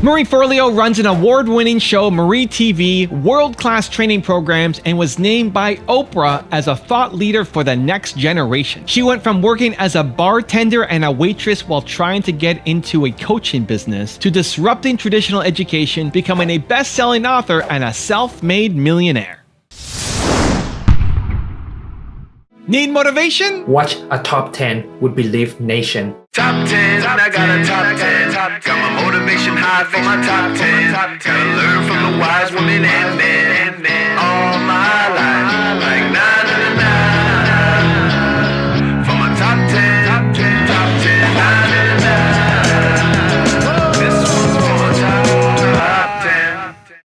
Marie Forleo runs an award-winning show, MarieTV, world-class training programs, and was named by Oprah as a thought leader for the next generation. She went from working as a bartender and a waitress while trying to get into a coaching business to disrupting traditional education, becoming a best-selling author and a self-made millionaire. Need motivation? Watch a top 10 would believe nation. Top 10, I got a top 10. Got my motivation high for my top 10. Gotta learn from the wise women and men. All my life, like 9 and 9. For my top 10, top 10, 9 and 9. This one's for my top 10.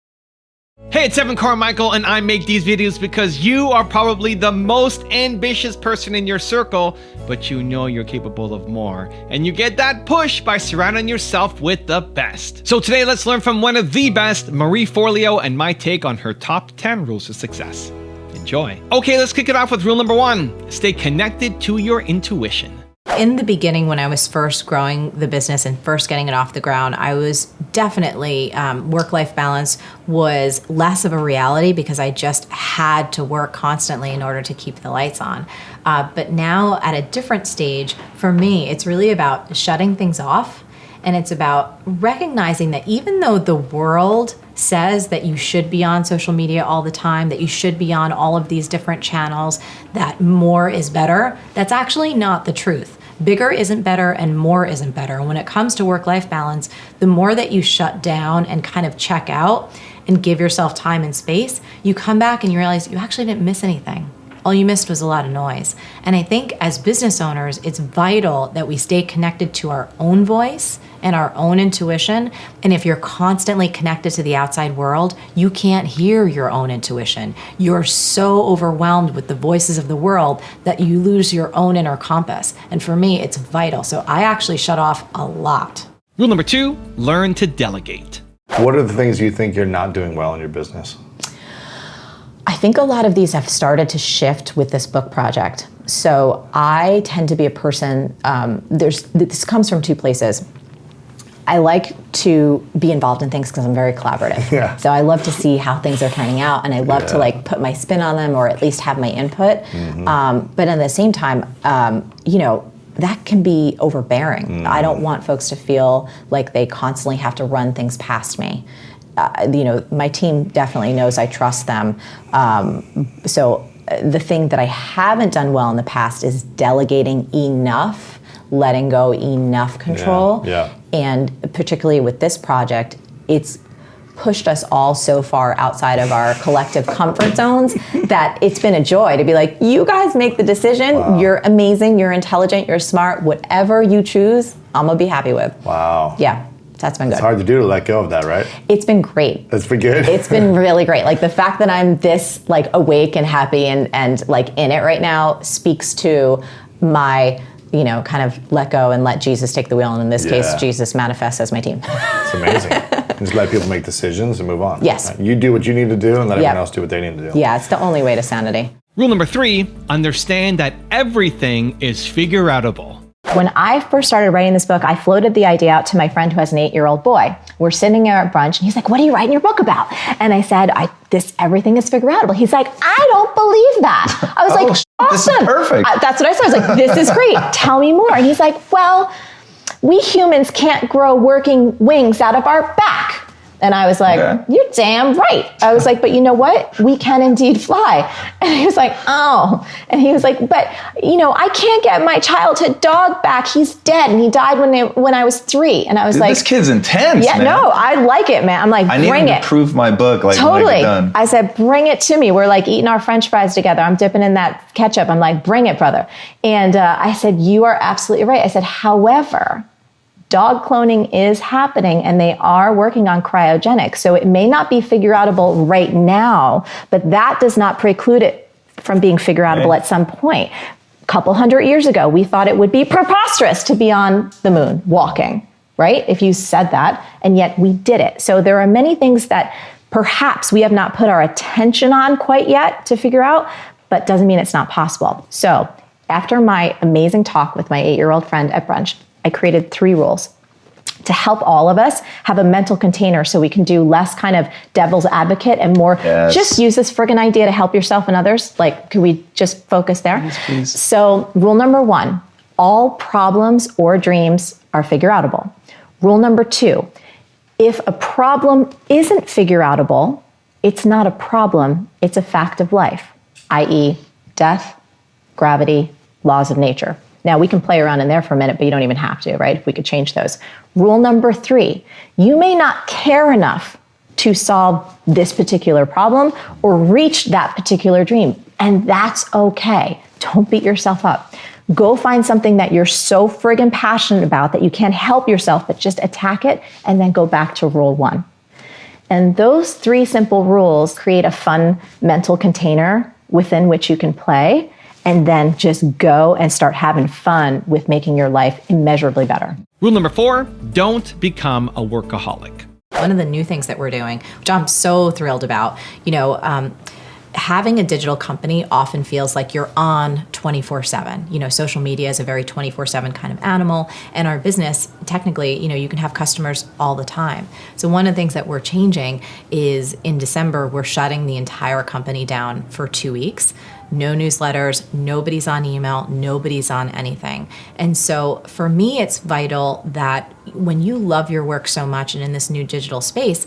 Hey, it's Carmichael, and I make these videos because you are probably the most ambitious person in your circle, but you know you're capable of more. And you get that push by surrounding yourself with the best. So today, let's learn from one of the best, Marie Forleo, and my take on her top 10 rules of success. Enjoy. Okay, let's kick it off with rule number 1. Stay connected to your intuition. In the beginning, when I was first growing the business and first getting it off the ground, I was definitely, work-life balance was less of a reality because I just had to work constantly in order to keep the lights on. But now at a different stage, for me, it's really about shutting things off. And it's about recognizing that even though the world says that you should be on social media all the time, that you should be on all of these different channels, that more is better, that's actually not the truth. Bigger isn't better and more isn't better. When it comes to work-life balance, the more that you shut down and kind of check out and give yourself time and space, you come back and you realize you actually didn't miss anything. All you missed was a lot of noise. And I think as business owners, it's vital that we stay connected to our own voice and our own intuition. And if you're constantly connected to the outside world, you can't hear your own intuition. You're so overwhelmed with the voices of the world that you lose your own inner compass. And for me, it's vital. So I actually shut off a lot. Rule number 2, learn to delegate. What are the things you think you're not doing well in your business? I think a lot of these have started to shift with this book project. So I tend to be a person, this comes from 2 places. I like to be involved in things because I'm very collaborative. Yeah. So I love to see how things are turning out, and I love to like put my spin on them or at least have my input. But at the same time, that can be overbearing. I don't want folks to feel like they constantly have to run things past me. My team definitely knows I trust them. So the thing that I haven't done well in the past is delegating enough, letting go enough control. Yeah. And particularly with this project, it's pushed us all so far outside of our collective comfort zones that it's been a joy to be like, you guys make the decision. Wow. You're amazing, you're intelligent, you're smart. Whatever you choose, I'm gonna be happy with. Wow. Yeah. That's been good. It's hard to do to let go of that, right? It's been great. It's been good. It's been really great. Like the fact that I'm this like awake and happy and like in it right now speaks to my, kind of let go and let Jesus take the wheel. And in this case, Jesus manifests as my team. It's amazing. Just let people make decisions and move on. Yes. Right? You do what you need to do and let everyone else do what they need to do. Yeah, it's the only way to sanity. Rule number 3, understand that everything is figure-outable. When I first started writing this book, I floated the idea out to my friend who has an 8-year-old boy. We're sitting there at brunch and he's like, what are you writing your book about? And I said, everything is figure-outable. He's like, I don't believe that. I was like, awesome. This is perfect. That's what I said. I was like, this is great. Tell me more. And he's like, well, we humans can't grow working wings out of our back. And I was like, you're damn right. I was like, but you know what? We can indeed fly. And he was like, oh. And he was like, but, I can't get my childhood dog back. He's dead. And he died when I was 3. And I was like, this kid's intense, yeah, man. No, I like it, man. I'm like, I need bring him it. to prove my book Totally. when I get done. I said, bring it to me. We're like eating our French fries together. I'm dipping in that ketchup. I'm like, bring it, brother. And I said, you are absolutely right. I said, however, dog cloning is happening and they are working on cryogenics. So it may not be figure-outable right now, but that does not preclude it from being figure-outable at some point. A couple hundred years ago, we thought it would be preposterous to be on the moon walking, right? If you said that, and yet we did it. So there are many things that perhaps we have not put our attention on quite yet to figure out, but doesn't mean it's not possible. So after my amazing talk with my 8-year-old friend at brunch, I created 3 rules. to help all of us have a mental container so we can do less kind of devil's advocate and more just use this friggin' idea to help yourself and others. Like, could we just focus there? Yes, please. So rule number 1, all problems or dreams are figure outable. Rule number 2, if a problem isn't figure outable, it's not a problem, it's a fact of life, i.e. death, gravity, laws of nature. Now, we can play around in there for a minute, but you don't even have to, right? If we could change those. Rule number 3, you may not care enough to solve this particular problem or reach that particular dream, and that's okay. Don't beat yourself up. Go find something that you're so friggin' passionate about that you can't help yourself, but just attack it, and then go back to rule 1. And those 3 simple rules create a fun mental container within which you can play, and then just go and start having fun with making your life immeasurably better. Rule number 4, don't become a workaholic. One of the new things that we're doing, which I'm so thrilled about, having a digital company often feels like you're on 24/7. Social media is a very 24/7 kind of animal, and our business, technically, you can have customers all the time. So one of the things that we're changing is in December, we're shutting the entire company down for 2 weeks. No newsletters, nobody's on email, nobody's on anything. And so for me, it's vital that when you love your work so much and in this new digital space,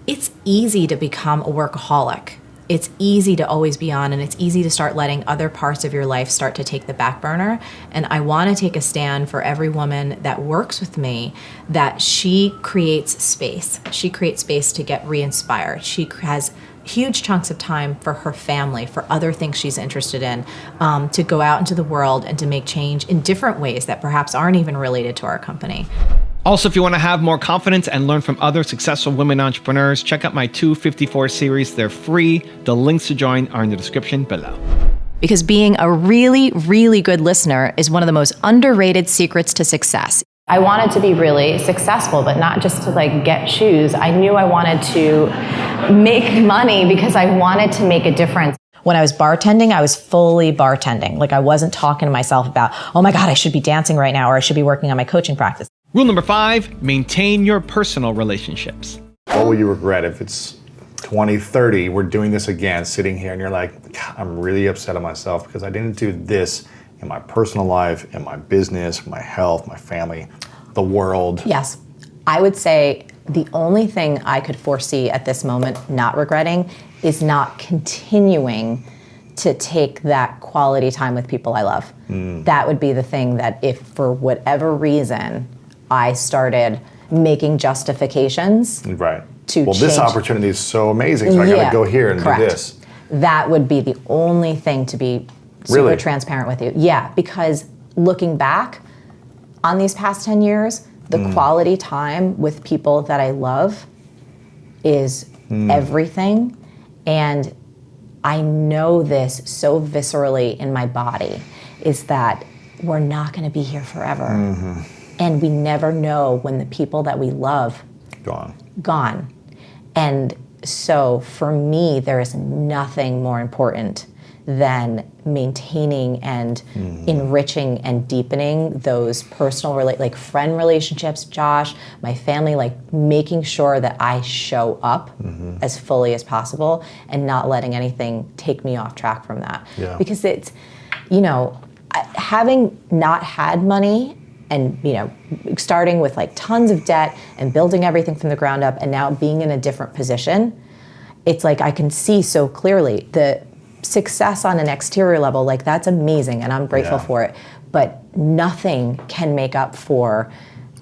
it's easy to become a workaholic. It's easy to always be on, and it's easy to start letting other parts of your life start to take the back burner. And I want to take a stand for every woman that works with me, that she creates space. She creates space to get re-inspired. She has huge chunks of time for her family, for other things she's interested in, to go out into the world and to make change in different ways that perhaps aren't even related to our company. Also, if you want to have more confidence and learn from other successful women entrepreneurs, check out my 254 series. They're free. The links to join are in the description below. Because being a really, really good listener is one of the most underrated secrets to success. I wanted to be really successful, but not just to get shoes. I knew I wanted to make money because I wanted to make a difference. When I was bartending, I was fully bartending. I wasn't talking to myself about, oh my God, I should be dancing right now, or I should be working on my coaching practice. Rule number 5, maintain your personal relationships. What will you regret if it's 2030, we're doing this again, sitting here, and you're like, I'm really upset at myself because I didn't do this in my personal life, in my business, my health, my family, the world. Yes. I would say the only thing I could foresee at this moment not regretting is not continuing to take that quality time with people I love. That would be the thing that if for whatever reason I started making justifications Right. to Well, change. this opportunity is so amazing, so I got to go here and correct. do this. That would be the only thing to be super Really? transparent with you. Yeah, because looking back on these past 10 years, the quality time with people that I love is everything. And I know this so viscerally in my body, is that we're not going to be here forever. And we never know when the people that we love gone. And so for me, there is nothing more important than maintaining and enriching and deepening those personal, friend relationships, Josh, my family, making sure that I show up as fully as possible and not letting anything take me off track from that. Yeah. Because it's, having not had money and, starting with tons of debt and building everything from the ground up and now being in a different position, it's I can see so clearly the success on an exterior level, that's amazing and I'm grateful for it. But nothing can make up for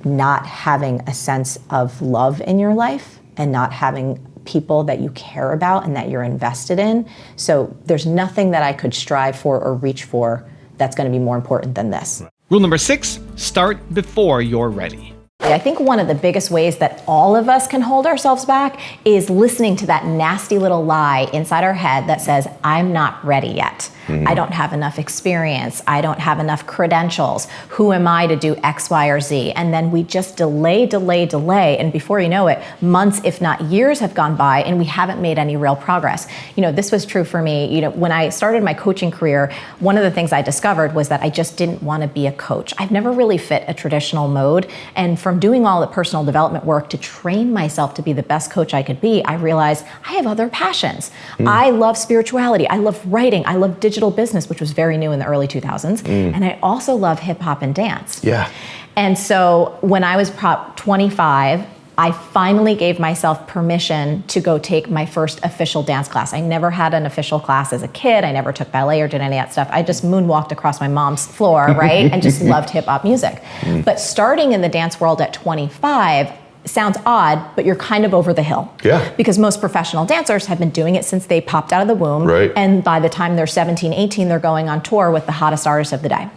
not having a sense of love in your life and not having people that you care about and that you're invested in. So there's nothing that I could strive for or reach for that's going to be more important than this. Rule number 6, start before you're ready. I think one of the biggest ways that all of us can hold ourselves back is listening to that nasty little lie inside our head that says, I'm not ready yet. I don't have enough experience. I don't have enough credentials. Who am I to do X, Y, or Z? And then we just delay. And before you know it, months, if not years, have gone by and we haven't made any real progress. This was true for me. When I started my coaching career, one of the things I discovered was that I just didn't want to be a coach. I've never really fit a traditional mode. And from doing all the personal development work to train myself to be the best coach I could be, I realized I have other passions. I love spirituality. I love writing. I love digital business, which was very new in the early 2000s. And I also love hip hop and dance. Yeah. And so when I was 25, I finally gave myself permission to go take my first official dance class. I never had an official class as a kid. I never took ballet or did any of that stuff. I just moonwalked across my mom's floor, right? And just loved hip hop music. But starting in the dance world at 25 sounds odd, but you're kind of over the hill. Yeah. Because most professional dancers have been doing it since they popped out of the womb. Right. And by the time they're 17, 18, they're going on tour with the hottest artists of the day.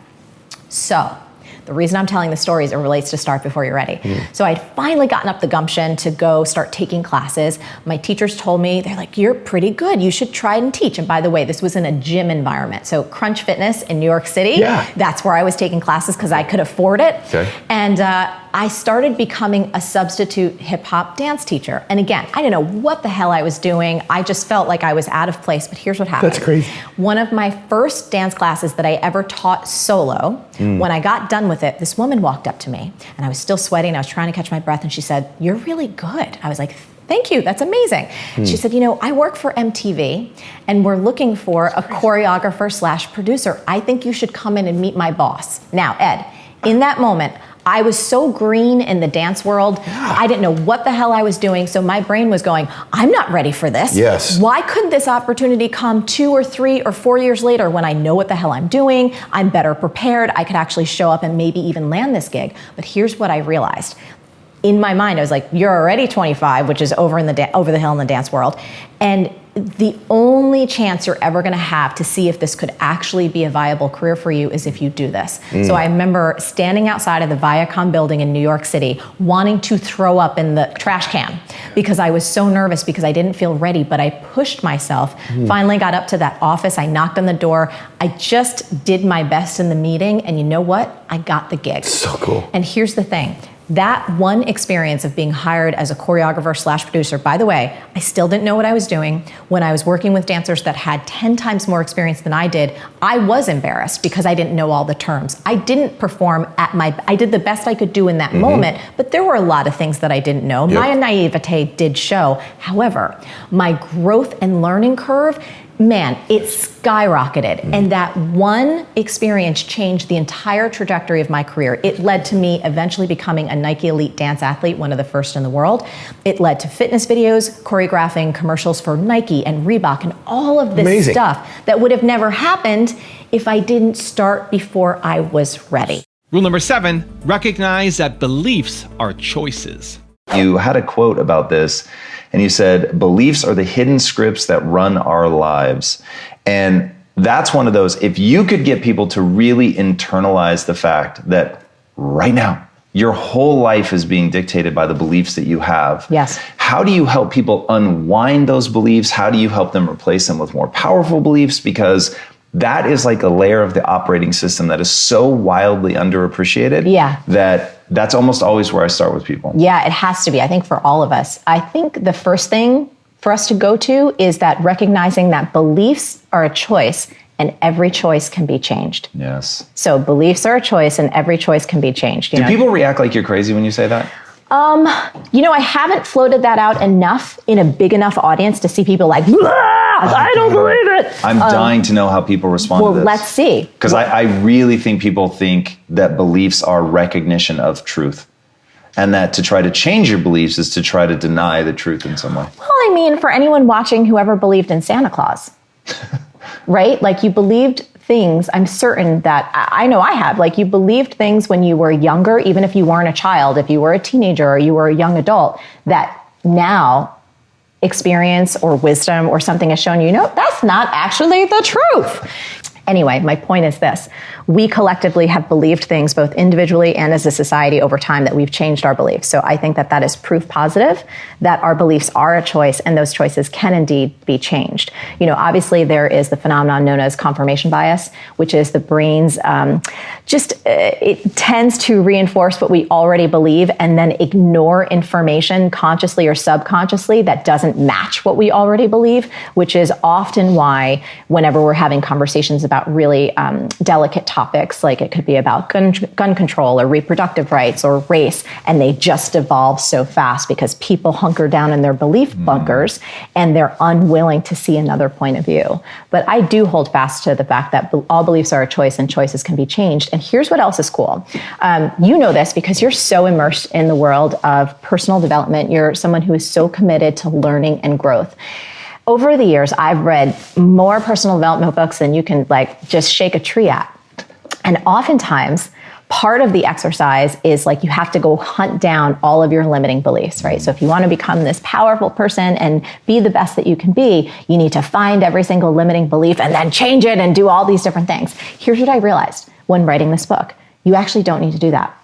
So the reason I'm telling the story is it relates to Start Before You're Ready. So I'd finally gotten up the gumption to go start taking classes. My teachers told me, they're like, you're pretty good. You should try and teach. And by the way, this was in a gym environment. So Crunch Fitness in New York City, that's where I was taking classes because I could afford it. Okay. And I started becoming a substitute hip hop dance teacher. And again, I didn't know what the hell I was doing. I just felt like I was out of place, but here's what happened. That's crazy. One of my first dance classes that I ever taught solo, when I got done with it, this woman walked up to me and I was still sweating. I was trying to catch my breath and she said, "You're really good." I was like, "Thank you, that's amazing." She said, "I work for MTV and we're looking for a choreographer / producer. I think you should come in and meet my boss." Now, Ed, in that moment, I was so green in the dance world. I didn't know what the hell I was doing. So my brain was going, I'm not ready for this. Yes. Why couldn't this opportunity come 2 or 3 or 4 years later when I know what the hell I'm doing? I'm better prepared. I could actually show up and maybe even land this gig. But here's what I realized. In my mind, I was like, you're already 25, which is over the hill in the dance world. And the only chance you're ever going to have to see if this could actually be a viable career for you is if you do this. So I remember standing outside of the Viacom building in New York City, wanting to throw up in the trash can because I was so nervous because I didn't feel ready, but I pushed myself, finally got up to that office. I knocked on the door. I just did my best in the meeting. And you know what? I got the gig. So cool. And here's the thing. That one experience of being hired as a choreographer / producer, by the way, I still didn't know what I was doing. When I was working with dancers that had 10 times more experience than I did, I was embarrassed because I didn't know all the terms. I didn't perform I did the best I could do in that moment, but there were a lot of things that I didn't know. My naivete did show. However, my growth and learning curve, man, it skyrocketed. And that one experience changed the entire trajectory of my career. It led to me eventually becoming a Nike Elite dance athlete, one of the first in the world. It led to fitness videos, choreographing commercials for Nike and Reebok and all of this stuff that would have never happened if I didn't start before I was ready. Rule number 7, recognize that beliefs are choices. You had a quote about this, and you said, beliefs are the hidden scripts that run our lives. And that's one of those, if you could get people to really internalize the fact that right now, your whole life is being dictated by the beliefs that you have. Yes. How do you help people unwind those beliefs? How do you help them replace them with more powerful beliefs? Because that is like a layer of the operating system that is so wildly underappreciated that's almost always where I start with people. Yeah, it has to be. I think for all of us. I think the first thing for us to go to is that recognizing that beliefs are a choice and every choice can be changed. Yes. So beliefs are a choice and every choice can be changed. Do people react like you're crazy when you say that? I haven't floated that out enough in a big enough audience to see people like, I don't believe it. I'm dying to know how people respond to this. Well, let's see. Because I really think people think that beliefs are recognition of truth. And that to try to change your beliefs is to try to deny the truth in some way. Well, I mean, for anyone watching who ever believed in Santa Claus, right? Like you believed things, I'm certain that, I know I have, like you believed things when you were younger, even if you weren't a child, if you were a teenager or you were a young adult, that now experience or wisdom or something has shown you, that's not actually the truth. Anyway, my point is this. We collectively have believed things both individually and as a society over time that we've changed our beliefs. So I think that that is proof positive that our beliefs are a choice and those choices can indeed be changed. You know, obviously there is the phenomenon known as confirmation bias, which is the brain's it tends to reinforce what we already believe and then ignore information consciously or subconsciously that doesn't match what we already believe, which is often why whenever we're having conversations about really delicate topics, like it could be about gun control or reproductive rights or race, and they just evolve so fast because people hunker down in their belief bunkers and they're unwilling to see another point of view. But I do hold fast to the fact that all beliefs are a choice and choices can be changed. And here's what else is cool. You know this because you're so immersed in the world of personal development. You're someone who is so committed to learning and growth. Over the years, I've read more personal development books than you can just shake a tree at. And oftentimes, part of the exercise is you have to go hunt down all of your limiting beliefs, right? So if you want to become this powerful person and be the best that you can be, you need to find every single limiting belief and then change it and do all these different things. Here's what I realized when writing this book. You actually don't need to do that.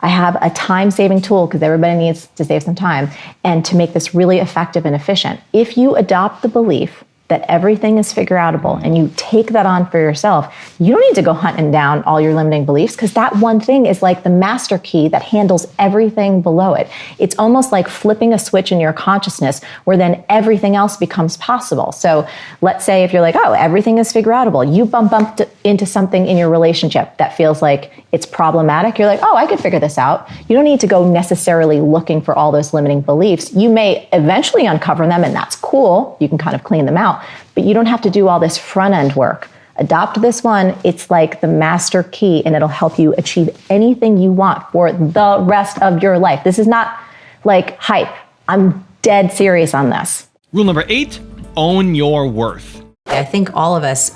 I have a time-saving tool because everybody needs to save some time and to make this really effective and efficient. If you adopt the belief that everything is figure-outable and you take that on for yourself, you don't need to go hunting down all your limiting beliefs because that one thing is like the master key that handles everything below it. It's almost like flipping a switch in your consciousness where then everything else becomes possible. So let's say if you're like, oh, everything is figure-outable, you bump into something in your relationship that feels like it's problematic. You're like, oh, I could figure this out. You don't need to go necessarily looking for all those limiting beliefs. You may eventually uncover them and that's cool. You can kind of clean them out. But you don't have to do all this front end work. Adopt this one. It's like the master key and it'll help you achieve anything you want for the rest of your life. This is not like hype. I'm dead serious on this. Rule number 8, own your worth. I think all of us,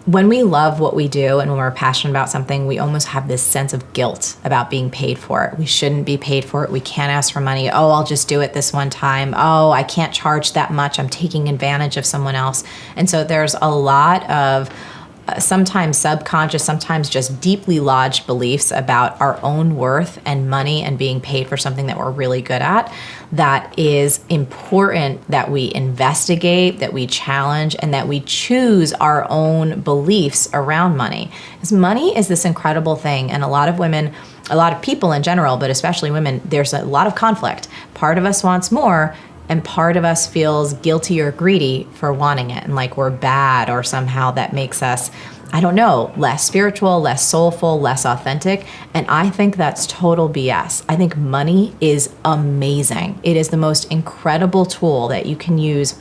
when we love what we do and when we're passionate about something, we almost have this sense of guilt about being paid for it. We shouldn't be paid for it. We can't ask for money. Oh, I'll just do it this one time. Oh, I can't charge that much. I'm taking advantage of someone else. And so there's a lot of sometimes subconscious, sometimes just deeply lodged beliefs about our own worth and money and being paid for something that we're really good at. That is important that we investigate, that we challenge, and that we choose our own beliefs around money. Because money is this incredible thing, and a lot of women, a lot of people in general, but especially women, there's a lot of conflict. Part of us wants more, and part of us feels guilty or greedy for wanting it, and like we're bad, or somehow that makes us, I don't know, less spiritual, less soulful, less authentic. And I think that's total BS. I think money is amazing. It is the most incredible tool that you can use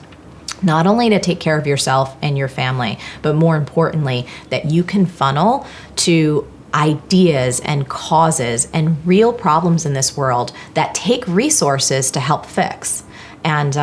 not only to take care of yourself and your family, but more importantly, that you can funnel to ideas and causes and real problems in this world that take resources to help fix. And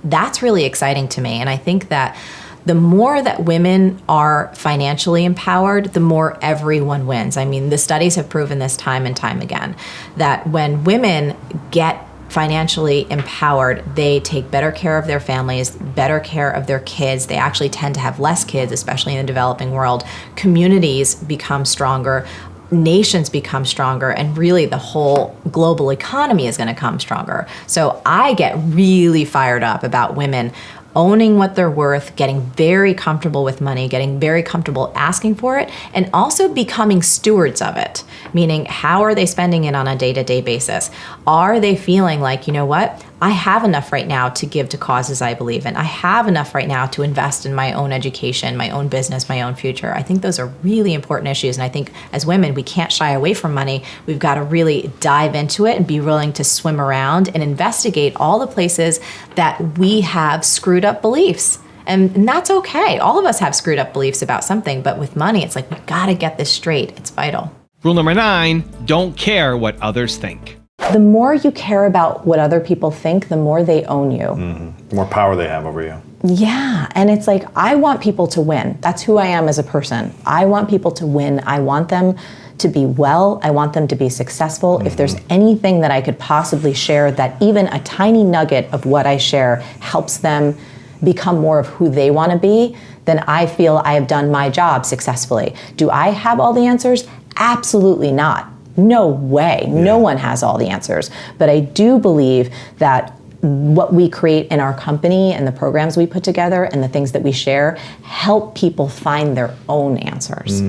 that's really exciting to me. And I think that the more that women are financially empowered, the more everyone wins. I mean, the studies have proven this time and time again, that when women get financially empowered, they take better care of their families, better care of their kids. They actually tend to have less kids, especially in the developing world. Communities become stronger. Nations become stronger, and really the whole global economy is going to come stronger. So I get really fired up about women owning what they're worth, getting very comfortable with money, getting very comfortable asking for it, and also becoming stewards of it. Meaning, how are they spending it on a day-to-day basis? Are they feeling like, you know what? I have enough right now to give to causes I believe in. I have enough right now to invest in my own education, my own business, my own future. I think those are really important issues. And I think as women, we can't shy away from money. We've got to really dive into it and be willing to swim around and investigate all the places that we have screwed up beliefs. And that's okay. All of us have screwed up beliefs about something, but with money, it's like, we got to get this straight. It's vital. Rule number 9, don't care what others think. The more you care about what other people think, the more they own you. Mm-hmm. The more power they have over you. Yeah, and it's like, I want people to win. That's who I am as a person. I want people to win. I want them to be well. I want them to be successful. Mm-hmm. If there's anything that I could possibly share that even a tiny nugget of what I share helps them become more of who they want to be, then I feel I have done my job successfully. Do I have all the answers? Absolutely not. No way. No one has all the answers. But I do believe that what we create in our company and the programs we put together and the things that we share help people find their own answers.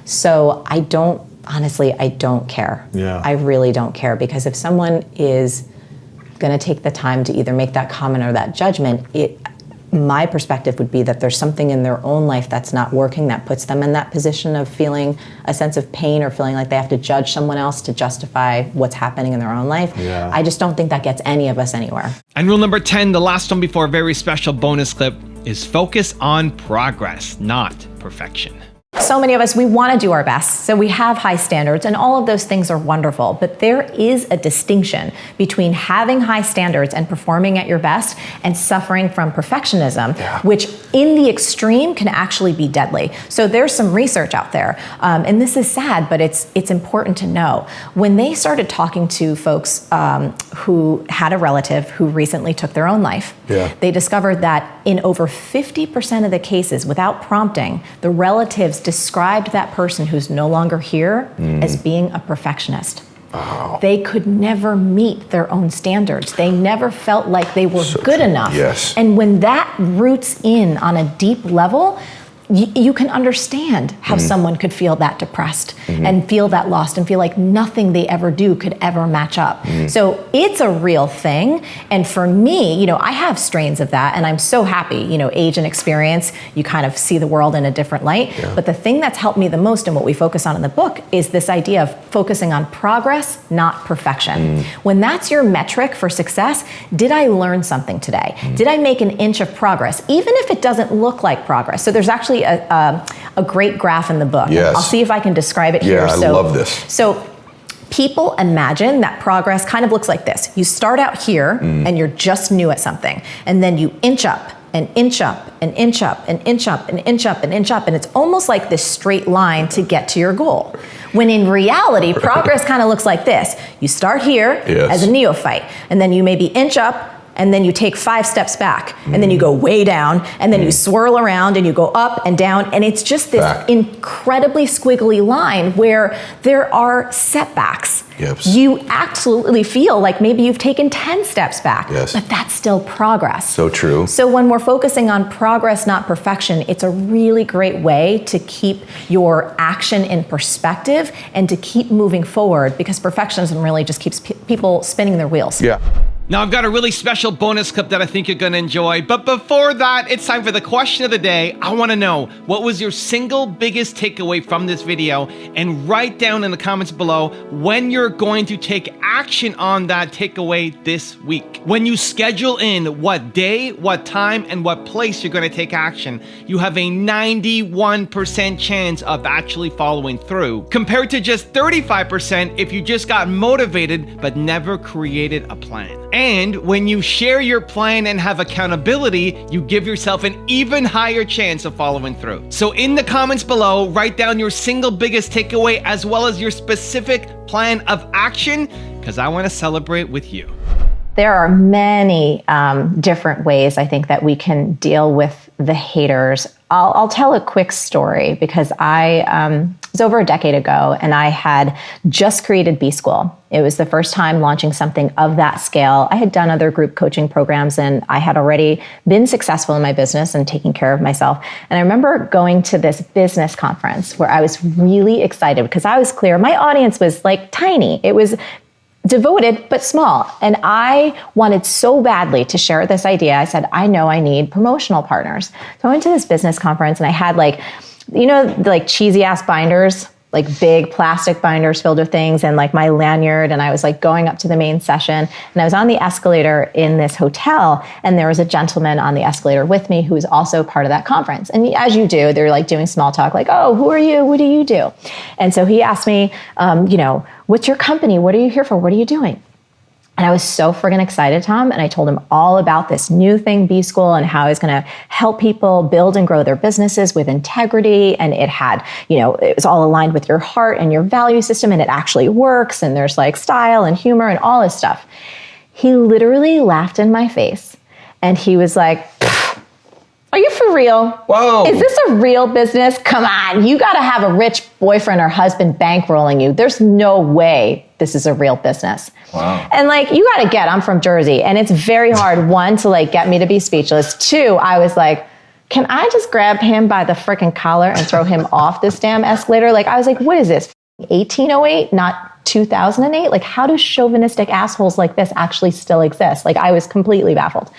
So I don't care. Yeah. I really don't care, because if someone is going to take the time to either make that comment or that judgment, my perspective would be that there's something in their own life that's not working that puts them in that position of feeling a sense of pain or feeling like they have to judge someone else to justify what's happening in their own life. Yeah. I just don't think that gets any of us anywhere. And rule number 10, the last one before a very special bonus clip, is focus on progress, not perfection. So many of us, we want to do our best, so we have high standards, and all of those things are wonderful, but there is a distinction between having high standards and performing at your best and suffering from perfectionism, which in the extreme can actually be deadly. So there's some research out there, and this is sad, but it's important to know. When they started talking to folks who had a relative who recently took their own life, they discovered that in over 50% of the cases, without prompting, the relatives described that person who's no longer here as being a perfectionist. Wow. They could never meet their own standards. They never felt like they were good enough. Yes. And when that roots in on a deep level, you can understand how someone could feel that depressed and feel that lost and feel like nothing they ever do could ever match up. So it's a real thing. And for me, I have strains of that, and I'm so happy, age and experience, you kind of see the world in a different light. But the thing that's helped me the most and what we focus on in the book is this idea of focusing on progress, not perfection. When that's your metric for success, did I learn something today? Did I make an inch of progress, even if it doesn't look like progress? So there's actually a great graph in the book. Yes. I'll see if I can describe it here. I love this. So people imagine that progress kind of looks like this. You start out here and you're just new at something, and then you inch up and inch up and inch up and inch up and inch up and inch up, and it's almost like this straight line to get to your goal. When in reality, progress kind of looks like this. You start here as a neophyte, and then you maybe inch up, and then you take 5 steps back, and then you go way down, and then you swirl around, and you go up and down, and it's just this incredibly squiggly line where there are setbacks. You absolutely feel like maybe you've taken 10 steps back, but that's still progress. So true. So when we're focusing on progress, not perfection, it's a really great way to keep your action in perspective and to keep moving forward, because perfectionism really just keeps people spinning their wheels. Now I've got a really special bonus clip that I think you're gonna enjoy, but before that, it's time for the question of the day. I wanna know, what was your single biggest takeaway from this video? And write down in the comments below when you're going to take action on that takeaway this week. When you schedule in what day, what time, and what place you're gonna take action, you have a 91% chance of actually following through, compared to just 35% if you just got motivated but never created a plan. And when you share your plan and have accountability, you give yourself an even higher chance of following through. So in the comments below, write down your single biggest takeaway as well as your specific plan of action, because I want to celebrate with you. There are many different ways I think that we can deal with the haters. I'll tell a quick story, because it was over a decade ago, and I had just created B School. It was the first time launching something of that scale. I had done other group coaching programs, and I had already been successful in my business and taking care of myself. And I remember going to this business conference where I was really excited, because I was clear my audience was like tiny. It was devoted, but small. And I wanted so badly to share this idea. I said, I know I need promotional partners. So I went to this business conference, and I had like cheesy ass binders, like big plastic binders filled with things, and like my lanyard. And I was like going up to the main session, and I was on the escalator in this hotel, and there was a gentleman on the escalator with me who was also part of that conference. And as you do, they're like doing small talk, like, oh, who are you? What do you do? And so he asked me, what's your company? What are you here for? What are you doing? And I was so friggin' excited, Tom. And I told him all about this new thing, B School, and how I was going to help people build and grow their businesses with integrity. And it had, it was all aligned with your heart and your value system, and it actually works. And there's like style and humor and all this stuff. He literally laughed in my face, and he was like, Are you for real? Whoa. Is this a real business? Come on. You got to have a rich boyfriend or husband bankrolling you. There's no way this is a real business. Wow. And like, you got to get, I'm from Jersey, and it's very hard, one, to like get me to be speechless. Two, I was like, can I just grab him by the freaking collar and throw him off this damn escalator? Like, I was like, what is this? 1808, not 2008? Like, how do chauvinistic assholes like this actually still exist? Like, I was completely baffled.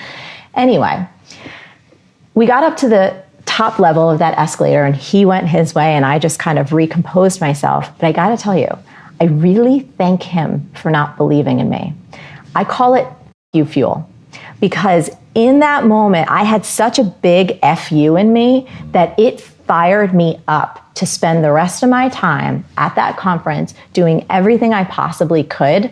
Anyway, we got up to the top level of that escalator and he went his way and I just kind of recomposed myself. But I got to tell you, I really thank him for not believing in me. I call it you fuel, because in that moment, I had such a big FU in me that it fired me up to spend the rest of my time at that conference doing everything I possibly could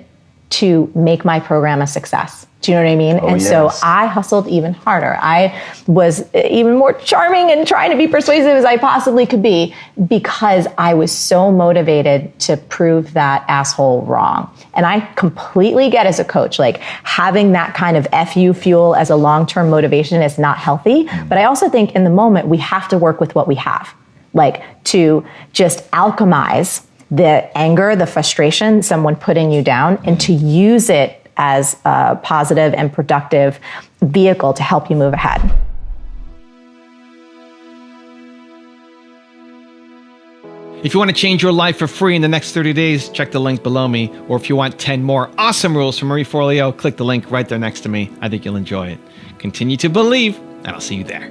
to make my program a success. Do you know what I mean? And so I hustled even harder. I was even more charming and trying to be persuasive as I possibly could be, because I was so motivated to prove that asshole wrong. And I completely get, as a coach, like having that kind of FU fuel as a long-term motivation is not healthy. But I also think in the moment, we have to work with what we have, like to just alchemize the anger, the frustration, someone putting you down, and to use it as a positive and productive vehicle to help you move ahead. If you want to change your life for free in the next 30 days, check the link below me. Or if you want 10 more awesome rules from Marie Forleo, click the link right there next to me. I think you'll enjoy it. Continue to believe, and I'll see you there.